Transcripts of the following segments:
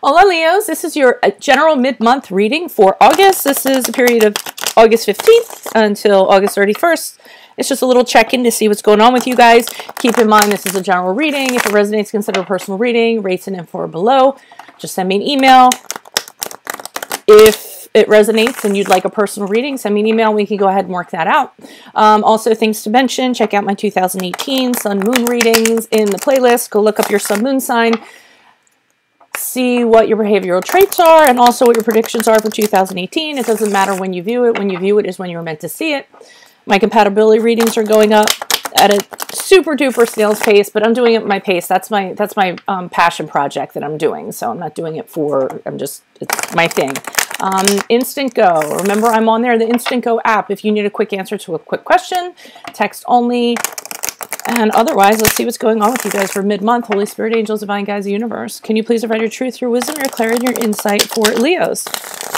Hola Leos, this is your general mid-month reading for August. This is a period of August 15th until August 31st. It's just a little check-in to see what's going on with you guys. Keep in mind this is a general reading. If it resonates, consider a personal reading. Rates and info are below. Just send me an email. If it resonates and you'd like a personal reading, send me an email. We can go ahead and work that out. Also, things to mention, check out my 2018 Sun Moon readings in the playlist. Go look up your Sun Moon sign. See what your behavioral traits are and also what your predictions are for 2018. It doesn't matter when you view it. When you view it is when you were meant to see it. My compatibility readings are going up at a super duper snail's pace, but I'm doing it at my pace. That's my passion project that I'm doing. So I'm not doing it for, it's my thing. Instant Go. Remember, I'm on there, the Instant Go app. If you need a quick answer to a quick question, text only. And otherwise, let's see what's going on with you guys for mid-month. Holy Spirit, angels, divine guides, the universe. Can you please provide your truth, your wisdom, your clarity, and your insight for Leos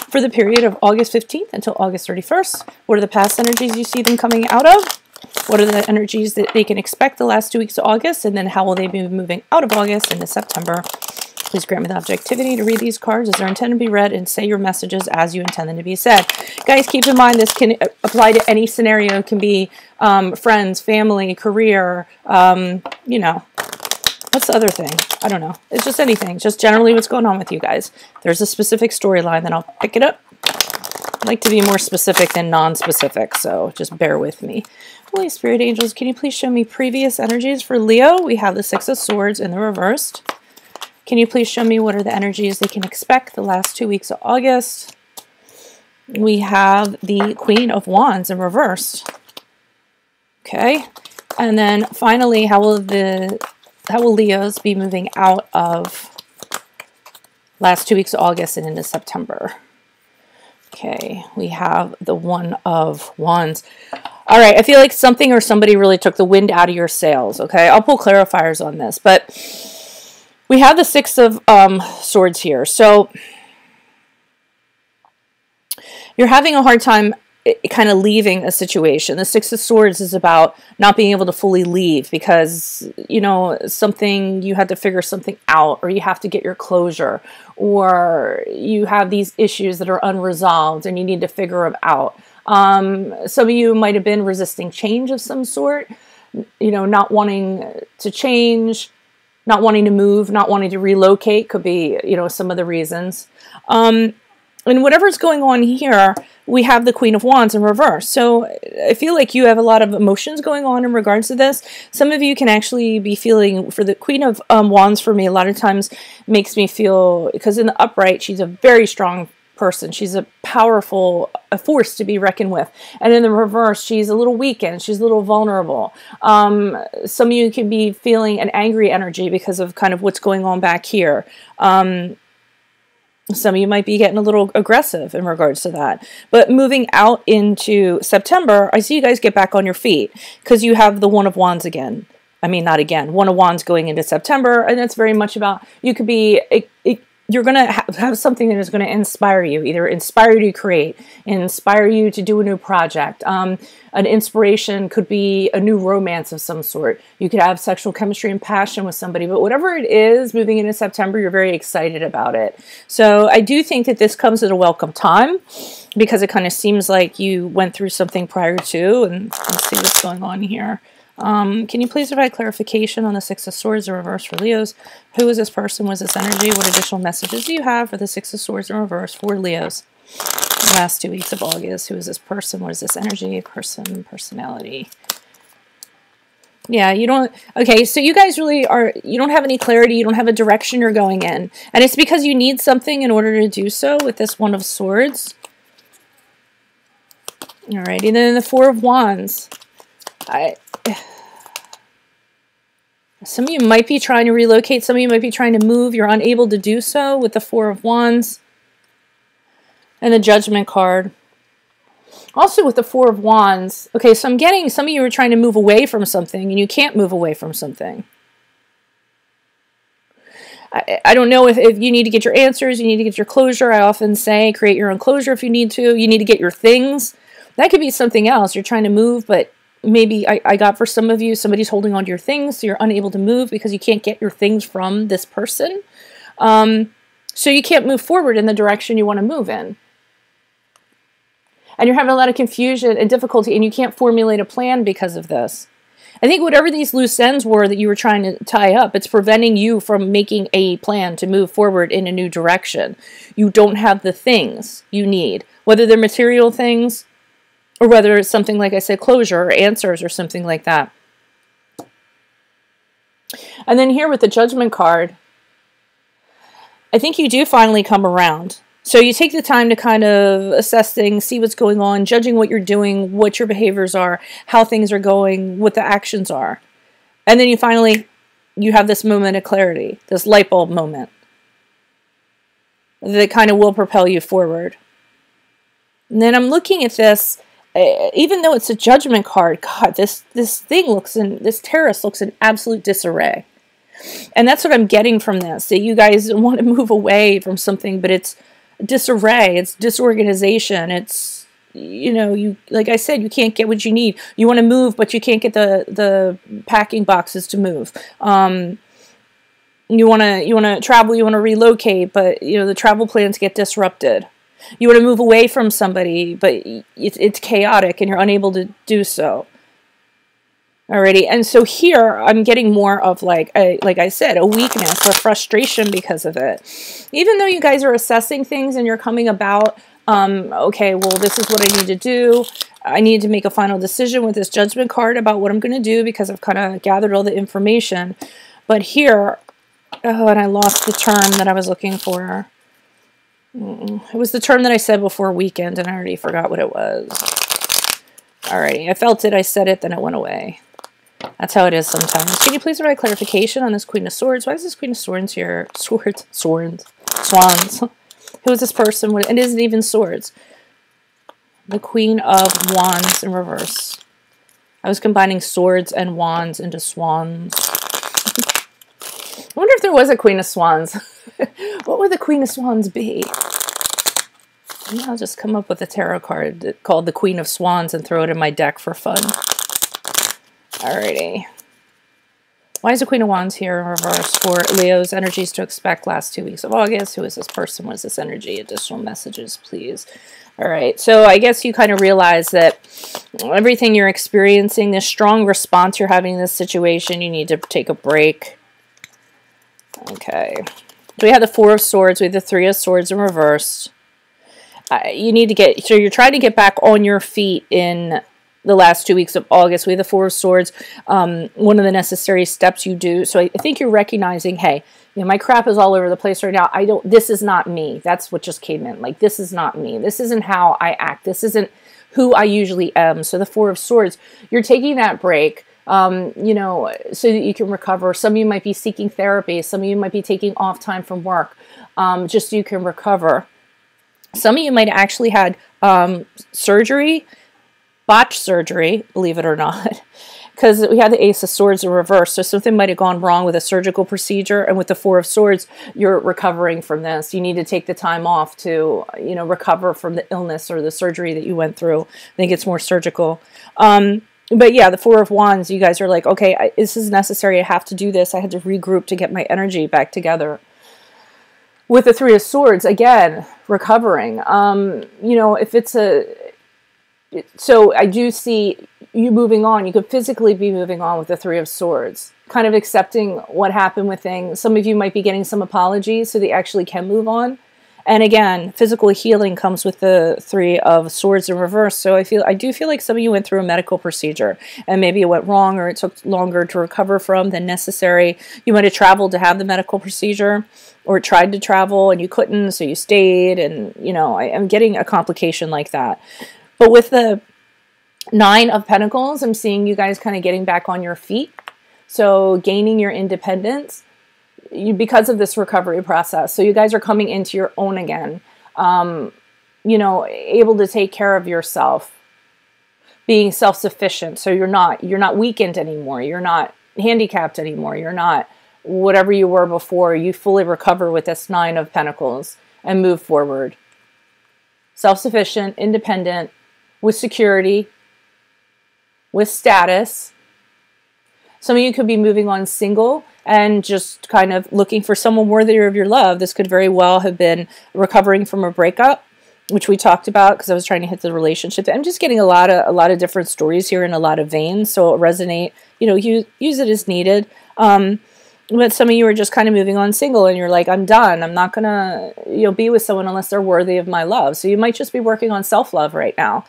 for the period of August 15th until August 31st? What are the past energies you see them coming out of? What are the energies that they can expect the last 2 weeks of August? And then how will they be moving out of August into September? Please grant me the objectivity to read these cards as they're intended to be read and say your messages as you intend them to be said. Guys, keep in mind this can apply to any scenario. It can be friends, family, career, you know. What's the other thing? I don't know. It's just anything. It's just generally what's going on with you guys. If there's a specific storyline, then I'll pick it up. I like to be more specific than non-specific, so just bear with me. Holy Spirit angels, can you please show me previous energies for Leo? We have the Six of Swords in the reversed. Can you please show me what are the energies they can expect the last 2 weeks of August? We have the Queen of Wands in reversed. Okay. And then finally, how will Leos be moving out of last 2 weeks of August and into September? Okay, we have the One of Wands. All right, I feel like something or somebody really took the wind out of your sails, okay? I'll pull clarifiers on this, but we have the Six of Swords here. So you're having a hard time kind of leaving a situation. The Six of Swords is about not being able to fully leave because, you know, you had to figure something out, or you have to get your closure, or you have these issues that are unresolved and you need to figure them out. Some of you might have been resisting change of some sort, you know, not wanting to change, not wanting to move, not wanting to relocate could be, you know, some of the reasons. And whatever's going on here, we have the Queen of Wands in reverse. So I feel like you have a lot of emotions going on in regards to this. Some of you can actually be feeling, for the Queen of Wands for me, a lot of times makes me feel, because in the upright, she's a very strong person. She's a powerful force to be reckoned with. And in the reverse, she's a little weakened. She's a little vulnerable. Some of you can be feeling an angry energy because of kind of what's going on back here. Some of you might be getting a little aggressive in regards to that. But moving out into September, I see you guys get back on your feet because you have the One of Wands again. I mean, not again. One of Wands going into September. And that's very much about, you could be, you're going to have something that is going to inspire you, either inspire you to create, inspire you to do a new project. An inspiration could be a new romance of some sort. You could have sexual chemistry and passion with somebody, but whatever it is, moving into September, you're very excited about it. So I do think that this comes at a welcome time because it kind of seems like you went through something prior to, and let's see what's going on here. Can you please provide clarification on the Six of Swords in reverse for Leos? Who is this person? Was this energy? What additional messages do you have for the Six of Swords in reverse for Leos? The last 2 weeks of August. Who is this person? What is this energy? Person, personality. Yeah, you don't... Okay, so you guys really are... You don't have any clarity. You don't have a direction you're going in. And it's because you need something in order to do so with this One of Swords. Alrighty, then the Four of Wands. Some of you might be trying to relocate. Some of you might be trying to move. You're unable to do so with the Four of Wands. And the Judgment card. Also with the Four of Wands. Okay, so I'm getting some of you are trying to move away from something and you can't move away from something. I don't know if you need to get your answers. You need to get your closure. I often say create your own closure if you need to. You need to get your things. That could be something else. You're trying to move, but maybe I got for some of you, somebody's holding on to your things, so you're unable to move because you can't get your things from this person. So you can't move forward in the direction you want to move in. And you're having a lot of confusion and difficulty, and you can't formulate a plan because of this. I think whatever these loose ends were that you were trying to tie up, it's preventing you from making a plan to move forward in a new direction. You don't have the things you need, whether they're material things or whether it's something, like I said, closure or answers or something like that. And then here with the Judgment card, I think you do finally come around. So you take the time to kind of assess things, see what's going on, judging what you're doing, what your behaviors are, how things are going, what the actions are. And then you have this moment of clarity, this light bulb moment that kind of will propel you forward. And then I'm looking at this, even though it's a Judgment card, God, this terrace looks in absolute disarray. And that's what I'm getting from this, that you guys want to move away from something, but it's disarray, it's disorganization, it's, like I said, you can't get what you need. You want to move, but you can't get the packing boxes to move. You want to travel, you want to relocate, but the travel plans get disrupted. You want to move away from somebody, but it's chaotic and you're unable to do so. Alrighty, and so here I'm getting more of like I said, a weakness or frustration because of it. Even though you guys are assessing things and you're coming about, okay, well, this is what I need to do. I need to make a final decision with this Judgment card about what I'm going to do because I've kind of gathered all the information. But here, oh, and I lost the term that I was looking for. It was the term that I said before weekend, and I already forgot what it was. Alrighty, I felt it, I said it, then it went away. That's how it is sometimes. Can you please provide clarification on this Queen of Swords? Why is this Queen of Swords here? Swans. Who is this person? It isn't even swords. The Queen of Wands in reverse. I was combining swords and wands into swans. I wonder if there was a Queen of Swans. What would the Queen of Swans be? Maybe I'll just come up with a tarot card called the Queen of Swans and throw it in my deck for fun. Alrighty. Why is the Queen of Wands here in reverse for Leo's energies to expect last 2 weeks of August? Who is this person? What is this energy? Additional messages, please. Alright, so I guess you kind of realize that everything you're experiencing, this strong response you're having in this situation, you need to take a break. Okay. So we have the Four of Swords. We have the Three of Swords in reverse. You need to get, so you're trying to get back on your feet in the last 2 weeks of August. We have the Four of Swords, one of the necessary steps you do. So I think you're recognizing, hey, my crap is all over the place right now. This is not me. That's what just came in. Like, this is not me. This isn't how I act. This isn't who I usually am. So the Four of Swords, you're taking that break, so that you can recover. Some of you might be seeking therapy. Some of you might be taking off time from work, just so you can recover. Some of you might have actually had surgery, botched surgery, believe it or not, because we had the Ace of Swords in reverse. So something might have gone wrong with a surgical procedure, and with the Four of Swords, you're recovering from this. You need to take the time off to, recover from the illness or the surgery that you went through. I think it's more surgical. But yeah, the Four of Wands, you guys are like, okay, this is necessary. I have to do this. I had to regroup to get my energy back together. With the Three of Swords, again, recovering. If it's so I do see you moving on. You could physically be moving on with the Three of Swords, kind of accepting what happened with things. Some of you might be getting some apologies so they actually can move on. And again, physical healing comes with the Three of Swords in reverse. So I do feel like some of you went through a medical procedure and maybe it went wrong or it took longer to recover from than necessary. You might have traveled to have the medical procedure or tried to travel and you couldn't, so you stayed. And, I'm getting a complication like that. But with the Nine of Pentacles, I'm seeing you guys kind of getting back on your feet. So gaining your independence because of this recovery process. So you guys are coming into your own again, able to take care of yourself, being self-sufficient. So you're not weakened anymore. You're not handicapped anymore. You're not whatever you were before. You fully recover with this Nine of Pentacles and move forward. Self-sufficient, independent, with security, with status. Some of you could be moving on single and just kind of looking for someone worthier of your love. This could very well have been recovering from a breakup, which we talked about because I was trying to hit the relationship. I'm just getting a lot of different stories here in a lot of veins, so it'll resonate. You know, use it as needed. But some of you are just kind of moving on single, and you're like, I'm done. I'm not gonna, you know, be with someone unless they're worthy of my love. So you might just be working on self-love right now,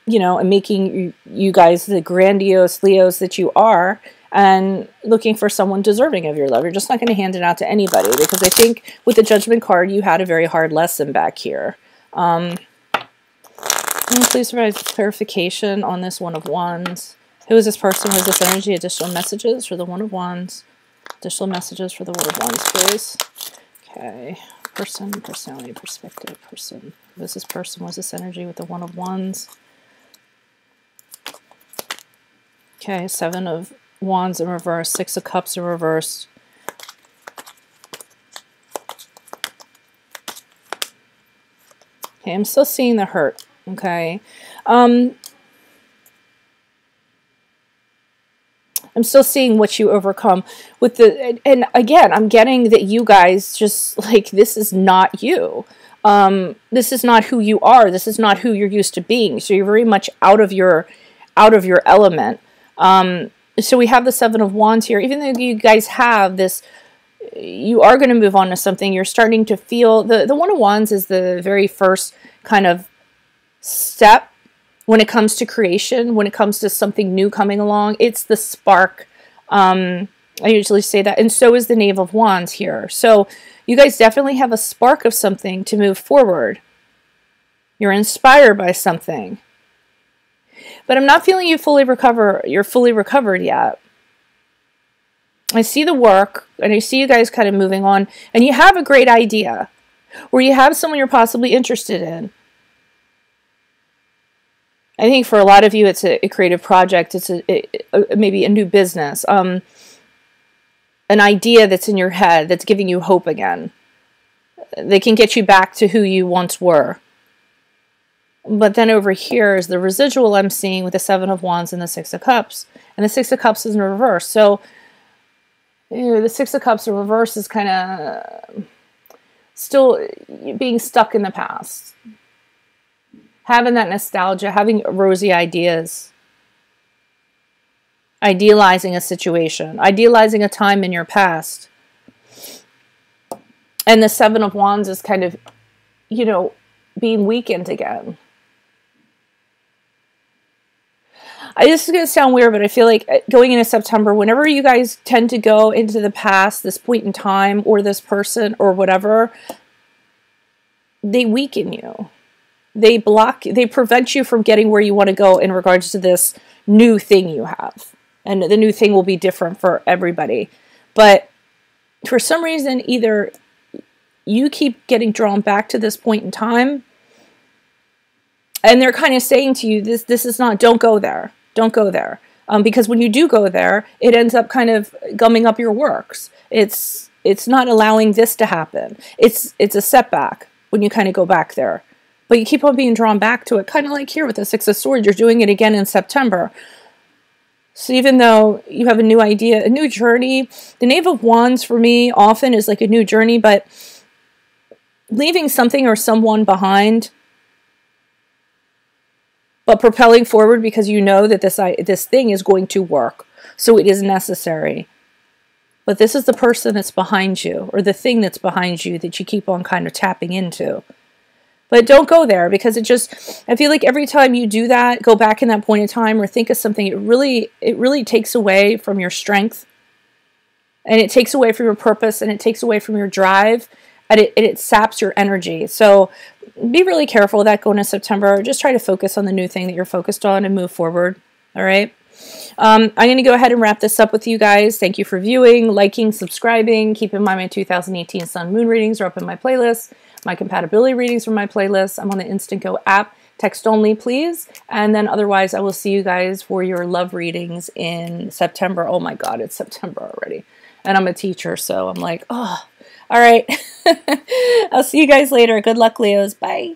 you know, and making you guys the grandiose Leos that you are, and looking for someone deserving of your love. You're just not going to hand it out to anybody, because I think with the Judgment card, you had a very hard lesson back here. Please provide clarification on this One of Wands. Who is this person? Who is this energy? Additional messages for the One of Wands. Additional messages for the One of Wands, please. Okay. Person, personality, perspective, person. Who is this person? What is this energy with the One of Wands? Okay, Seven of Wands in reverse, Six of Cups in reverse. Okay, I'm still seeing the hurt. Okay. I'm still seeing what you overcome with the, and again, I'm getting that you guys just like, this is not you. This is not who you are. This is not who you're used to being. So you're very much out of your element. So we have the Seven of Wands here. Even though you guys have this, you are going to move on to something. You're starting to feel, the One of Wands is the very first kind of step when it comes to creation, when it comes to something new coming along. It's the spark. I usually say that. And so is the Knave of Wands here. So you guys definitely have a spark of something to move forward. You're inspired by something. But I'm not feeling you fully recover. You're fully recovered yet. I see the work, and I see you guys kind of moving on, and you have a great idea, or you have someone you're possibly interested in. I think for a lot of you, it's a creative project. It's maybe a new business, an idea that's in your head that's giving you hope again. They can get you back to who you once were. But then over here is the residual I'm seeing with the Seven of Wands and the Six of Cups. And the Six of Cups is in reverse. So you know, the Six of Cups in reverse is kind of still being stuck in the past. Having that nostalgia, having rosy ideas. Idealizing a situation. Idealizing a time in your past. And the Seven of Wands is kind of, you know, being weakened again. This is going to sound weird, but I feel like going into September, whenever you guys tend to go into the past, this point in time, or this person, or whatever, they weaken you. They block, they prevent you from getting where you want to go in regards to this new thing you have. And the new thing will be different for everybody. But for some reason, either you keep getting drawn back to this point in time, and they're kind of saying to you, this is not, don't go there. Don't go there. Because when you do go there, it ends up kind of gumming up your works. It's not allowing this to happen. It's a setback when you kind of go back there. But you keep on being drawn back to it, kind of like here with the Six of Swords. You're doing it again in September. So even though you have a new idea, a new journey, the Knave of Wands for me often is like a new journey, but leaving something or someone behind, but propelling forward because you know that this thing is going to work. So it is necessary. But this is the person that's behind you, or the thing that's behind you that you keep on kind of tapping into. But don't go there, because it just, I feel like every time you do that, go back in that point in time or think of something, it really takes away from your strength. And it takes away from your purpose, and it takes away from your drive, and it saps your energy. So be really careful with that going into September. Just try to focus on the new thing that you're focused on and move forward. All right. I'm going to go ahead and wrap this up with you guys. Thank you for viewing, liking, subscribing. Keep in mind my 2018 Sun Moon readings are up in my playlist. My compatibility readings from my playlist. I'm on the Instant Go app. Text only, please. And then otherwise, I will see you guys for your love readings in September. Oh my God, it's September already. And I'm a teacher, so I'm like, oh, all right. I'll see you guys later. Good luck, Leos. Bye.